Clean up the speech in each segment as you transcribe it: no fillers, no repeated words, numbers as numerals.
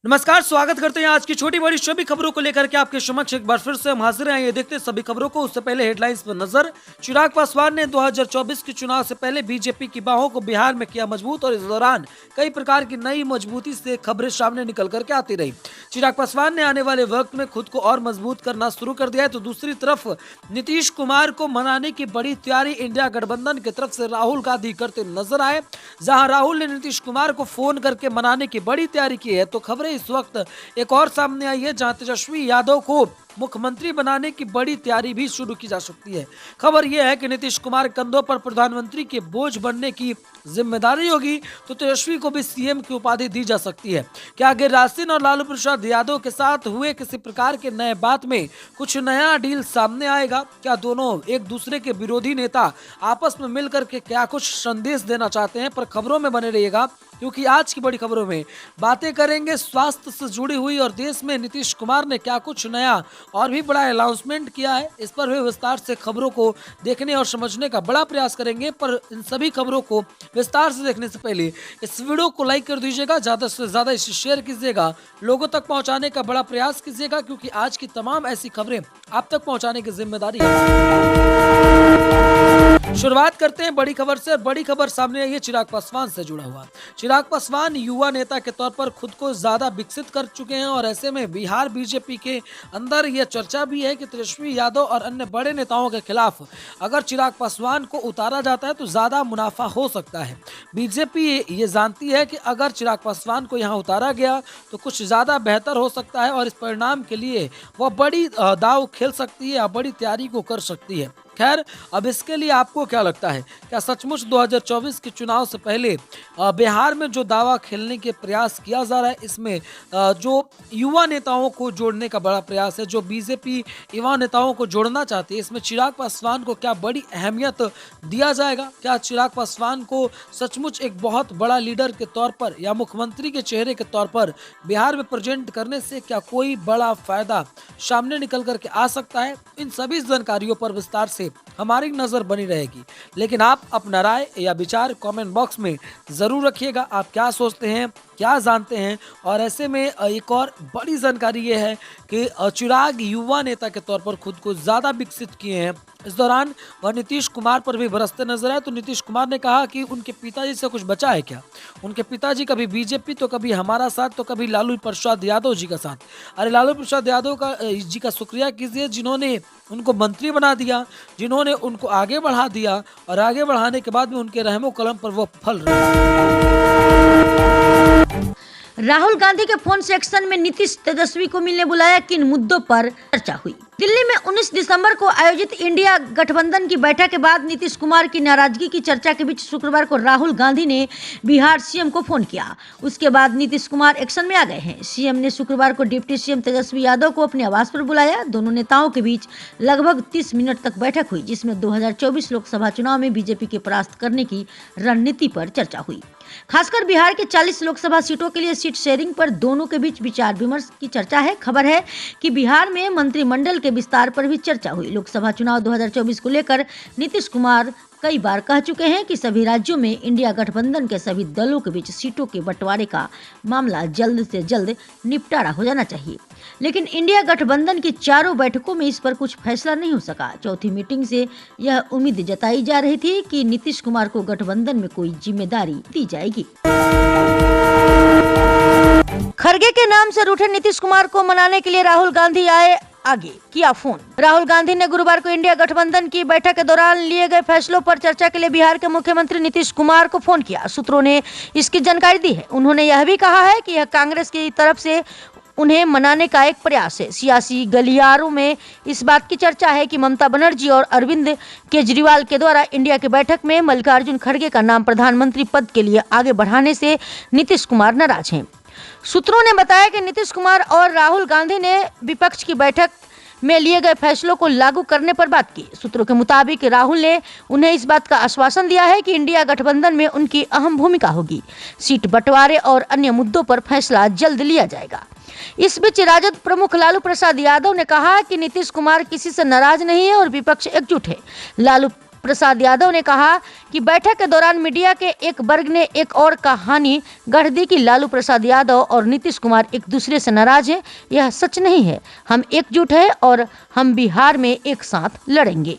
नमस्कार, स्वागत करते हैं आज की छोटी बड़ी सभी खबरों को लेकर के आपके समक्ष एक बार फिर से हम हाजिर हैं। ये देखते हैं सभी खबरों को। उससे पहले हेडलाइंस पर नजर। चिराग पासवान ने 2024 के चुनाव से पहले बीजेपी की बाहों को बिहार में किया मजबूत और इस दौरान कई प्रकार की नई मजबूती से खबरें सामने निकल करके आती रही। चिराग पासवान ने आने वाले वक्त में खुद को और मजबूत करना शुरू कर दिया है, तो दूसरी तरफ नीतीश कुमार को मनाने की बड़ी तैयारी इंडिया गठबंधन की तरफ से राहुल गांधी करते नजर आए। जहां राहुल ने नीतीश कुमार को फोन करके मनाने की बड़ी तैयारी की है, तो खबरें इस वक्त एक और सामने आई है जहां तेजस्वी यादव को मुख्यमंत्री बनाने की बड़ी तैयारी भी शुरू की जा सकती है। खबर यह है कि नीतीश कुमार कंधों पर प्रधानमंत्री के बोझ बनने की जिम्मेदारी होगी, तो तेजस्वी को भी सीएम की उपाधि दी जा सकती है। क्या गिरिराज सिंह और लालू प्रसाद यादव के साथ हुए किसी प्रकार के नए बात में कुछ नया डील सामने आएगा? क्या दोनों एक दूसरे के विरोधी नेता आपस में मिलकर के क्या कुछ संदेश देना चाहते हैं? पर खबरों में बने रहिएगा, क्योंकि आज की बड़ी खबरों में बातें करेंगे स्वास्थ्य से जुड़ी हुई और देश में नीतीश कुमार ने क्या कुछ नया और भी बड़ा अनाउंसमेंट किया है। इस पर भी विस्तार से खबरों को देखने और समझने का बड़ा प्रयास करेंगे। पर इन सभी खबरों को विस्तार से देखने से पहले इस वीडियो को लाइक कर दीजिएगा, ज्यादा से ज्यादा इसे शेयर कीजिएगा, लोगों तक पहुंचाने का बड़ा प्रयास कीजिएगा, क्योंकि आज की तमाम ऐसी खबरें आप तक पहुंचाने की जिम्मेदारी है। शुरुआत करते हैं बड़ी खबर से। बड़ी खबर सामने आई है चिराग पासवान से जुड़ा हुआ। चिराग पासवान युवा नेता के तौर पर खुद को ज्यादा विकसित कर चुके हैं और ऐसे में बिहार बीजेपी के अंदर यह चर्चा भी है कि तेजस्वी यादव और अन्य बड़े नेताओं के खिलाफ अगर चिराग पासवान को उतारा जाता है तो ज्यादा मुनाफा हो सकता है। बीजेपी ये जानती है कि अगर चिराग पासवान को यहाँ उतारा गया तो कुछ ज्यादा बेहतर हो सकता है और इस परिणाम के लिए वह बड़ी दाव खेल सकती है या बड़ी तैयारी को कर सकती है। खैर, अब इसके लिए आपको क्या लगता है? क्या सचमुच 2024 के चुनाव से पहले बिहार में जो दावा खेलने के प्रयास किया जा रहा है, इसमें जो युवा नेताओं को जोड़ने का बड़ा प्रयास है, जो बीजेपी युवा नेताओं को जोड़ना चाहती है, इसमें चिराग पासवान को क्या बड़ी अहमियत दिया जाएगा? क्या चिराग पासवान को सचमुच एक बहुत बड़ा लीडर के तौर पर या मुख्यमंत्री के चेहरे के तौर पर बिहार में प्रेजेंट करने से क्या कोई बड़ा फायदा सामने निकल करके आ सकता है? इन सभी जानकारियों पर विस्तार से हमारी नजर बनी रहेगी। लेकिन आप अपना राय या विचार कमेंट बॉक्स में जरूर रखिएगा। आप क्या सोचते हैं, क्या जानते हैं? और ऐसे में एक और बड़ी जानकारी ये है कि चिराग युवा नेता के तौर पर खुद को ज्यादा विकसित किए हैं। इस दौरान वह नीतीश कुमार पर भी बरसते नजर आए, तो नीतीश कुमार ने कहा कि उनके पिताजी से कुछ बचा है क्या? उनके पिताजी कभी बीजेपी तो कभी हमारा साथ तो कभी लालू प्रसाद यादव जी का साथ। अरे लालू प्रसाद यादव जी का शुक्रिया कीजिए जिन्होंने उनको मंत्री बना दिया, जिन्होंने उनको आगे बढ़ा दिया और आगे बढ़ाने के बाद में उनके रहमो कलम पर वो फल राहुल गांधी के फोन सेक्शन में नीतीश तेजस्वी को मिलने बुलाया, किन मुद्दों पर चर्चा हुई? दिल्ली में 19 दिसंबर को आयोजित इंडिया गठबंधन की बैठक के बाद नीतीश कुमार की नाराजगी की चर्चा के बीच शुक्रवार को राहुल गांधी ने बिहार सीएम को फोन किया। उसके बाद नीतीश कुमार एक्शन में आ गए हैं। सीएम ने शुक्रवार को डिप्टी सीएम तेजस्वी यादव को अपने आवास पर बुलाया। दोनों नेताओं के बीच लगभग 30 मिनट तक बैठक हुई, जिसमें 2024 लोकसभा चुनाव में बीजेपी के परास्त करने की रणनीति पर चर्चा हुई। खासकर बिहार के 40 लोकसभा सीटों के लिए सीट शेयरिंग पर दोनों के बीच विचार विमर्श की चर्चा है। खबर है कि बिहार में मंत्रिमंडल के विस्तार पर भी चर्चा हुई। लोकसभा चुनाव 2024 को लेकर नीतीश कुमार कई बार कह चुके हैं कि सभी राज्यों में इंडिया गठबंधन के सभी दलों के बीच सीटों के बंटवारे का मामला जल्द से जल्द निपटारा हो जाना चाहिए। लेकिन इंडिया गठबंधन की चारों बैठकों में इस पर कुछ फैसला नहीं हो सका। चौथी मीटिंग से यह उम्मीद जताई जा रही थी कि नीतीश कुमार को गठबंधन में कोई जिम्मेदारी दी जाएगी। खड़गे के नाम से रूठे नीतीश कुमार को मनाने के लिए राहुल गांधी आए आगे, किया फोन। राहुल गांधी ने गुरुवार को इंडिया गठबंधन की बैठक के दौरान लिए गए फैसलों पर चर्चा के लिए बिहार के मुख्यमंत्री नीतीश कुमार को फोन किया। सूत्रों ने इसकी जानकारी दी है। उन्होंने यह भी कहा है कि यह कांग्रेस की तरफ से उन्हें मनाने का एक प्रयास है। सियासी गलियारों में इस बात की चर्चा है कि ममता बनर्जी और अरविंद केजरीवाल के द्वारा इंडिया की बैठक में मल्लिकार्जुन खड़गे का नाम प्रधानमंत्री पद के लिए आगे बढ़ाने से नीतीश कुमार नाराज हैं। सूत्रों ने बताया कि नीतीश कुमार और राहुल गांधी ने विपक्ष की बैठक में लिए गए फैसलों को लागू करने पर बात की। सूत्रों के मुताबिक राहुल ने उन्हें इस बात का आश्वासन दिया है कि इंडिया गठबंधन में उनकी अहम भूमिका होगी। सीट बंटवारे और अन्य मुद्दों पर फैसला जल्द लिया जाएगा। इस बीच राजद प्रमुख लालू प्रसाद यादव ने कहा कि नीतीश कुमार किसी से नाराज नहीं है और विपक्ष एकजुट है। लालू प्रसाद यादव ने कहा कि बैठक के दौरान मीडिया के एक वर्ग ने एक और कहानी गढ़ दी कि लालू प्रसाद यादव और नीतीश कुमार एक दूसरे से नाराज हैं। यह सच नहीं है। हम एकजुट हैं और हम बिहार में एक साथ लड़ेंगे।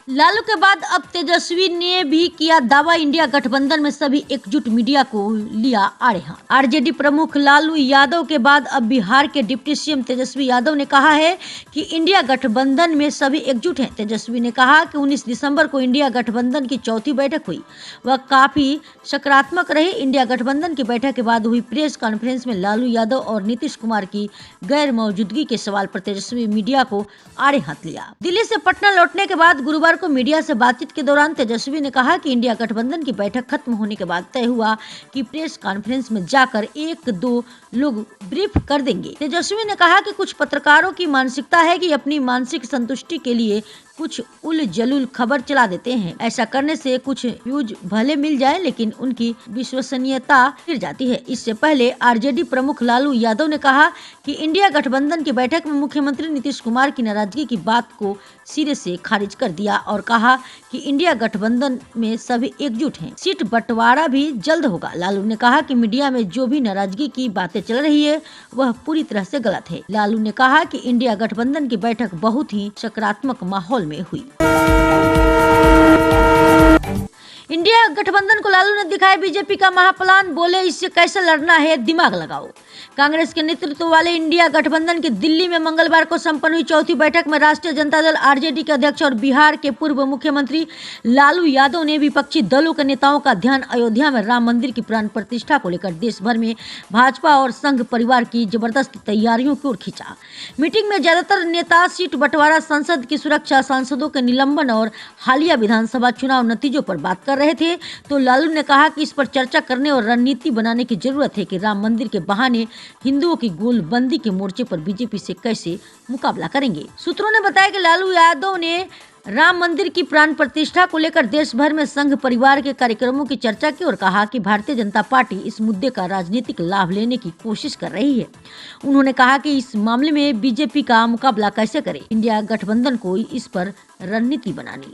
लालू के बाद अब तेजस्वी ने भी किया दावा, इंडिया गठबंधन में सभी एकजुट, मीडिया को लिया आड़े हाथ। आरजेडी प्रमुख लालू यादव के बाद अब बिहार के डिप्टी सीएम तेजस्वी यादव ने कहा है कि इंडिया गठबंधन में सभी एकजुट हैं। तेजस्वी ने कहा कि 19 दिसंबर को इंडिया गठबंधन की चौथी बैठक हुई, वह काफी सकारात्मक रही। इंडिया गठबंधन की बैठक के बाद हुई प्रेस कॉन्फ्रेंस में लालू यादव और नीतीश कुमार की गैर मौजूदगी के सवाल पर तेजस्वी मीडिया को आड़े हाथ लिया। दिल्ली से पटना लौटने के बाद गुरुवार को मीडिया से बातचीत के दौरान तेजस्वी ने कहा कि इंडिया गठबंधन की बैठक खत्म होने के बाद तय हुआ कि प्रेस कॉन्फ्रेंस में जाकर 1-2 लोग ब्रीफ कर देंगे। तेजस्वी ने कहा कि कुछ पत्रकारों की मानसिकता है कि अपनी मानसिक संतुष्टि के लिए कुछ उल जलूल खबर चला देते हैं। ऐसा करने से कुछ व्यूज भले मिल जाए लेकिन उनकी विश्वसनीयता गिर जाती है। इससे पहले आरजेडी प्रमुख लालू यादव ने कहा कि इंडिया गठबंधन की बैठक में मुख्यमंत्री नीतीश कुमार की नाराजगी की बात को सिरे से खारिज कर दिया और कहा कि इंडिया गठबंधन में सभी एकजुट हैं। सीट बंटवारा भी जल्द होगा। लालू ने कहा कि मीडिया में जो भी नाराजगी की बातें चल रही है वह पूरी तरह से गलत है। लालू ने कहा कि इंडिया गठबंधन की बैठक बहुत ही सकारात्मक माहौल में हुई। इंडिया गठबंधन को लालू ने दिखाया बीजेपी का महाप्लान, बोले इससे कैसे लड़ना है दिमाग लगाओ। कांग्रेस के नेतृत्व वाले इंडिया गठबंधन की दिल्ली में मंगलवार को संपन्न हुई चौथी बैठक में राष्ट्रीय जनता दल आरजेडी के अध्यक्ष और बिहार के पूर्व मुख्यमंत्री लालू यादव ने विपक्षी दलों के नेताओं का ध्यान अयोध्या में राम मंदिर की प्राण प्रतिष्ठा को लेकर देश भर में भाजपा और संघ परिवार की जबरदस्त तैयारियों की ओर खींचा। मीटिंग में ज्यादातर नेता सीट बंटवारा, संसद की सुरक्षा, सांसदों के निलंबन और हालिया विधानसभा चुनाव नतीजों पर बात कर रहे थे। तो लालू ने कहा कि इस पर चर्चा करने और रणनीति बनाने की जरूरत है कि राम मंदिर के बहाने हिंदुओं की गोलबंदी के मोर्चे पर बीजेपी से कैसे मुकाबला करेंगे। सूत्रों ने बताया कि लालू यादव ने राम मंदिर की प्राण प्रतिष्ठा को लेकर देश भर में संघ परिवार के कार्यक्रमों की चर्चा की और कहा कि भारतीय जनता पार्टी इस मुद्दे का राजनीतिक लाभ लेने की कोशिश कर रही है। उन्होंने कहा कि इस मामले में बीजेपी का मुकाबला कैसे करे, इंडिया गठबंधन को इस पर रणनीति बनानी।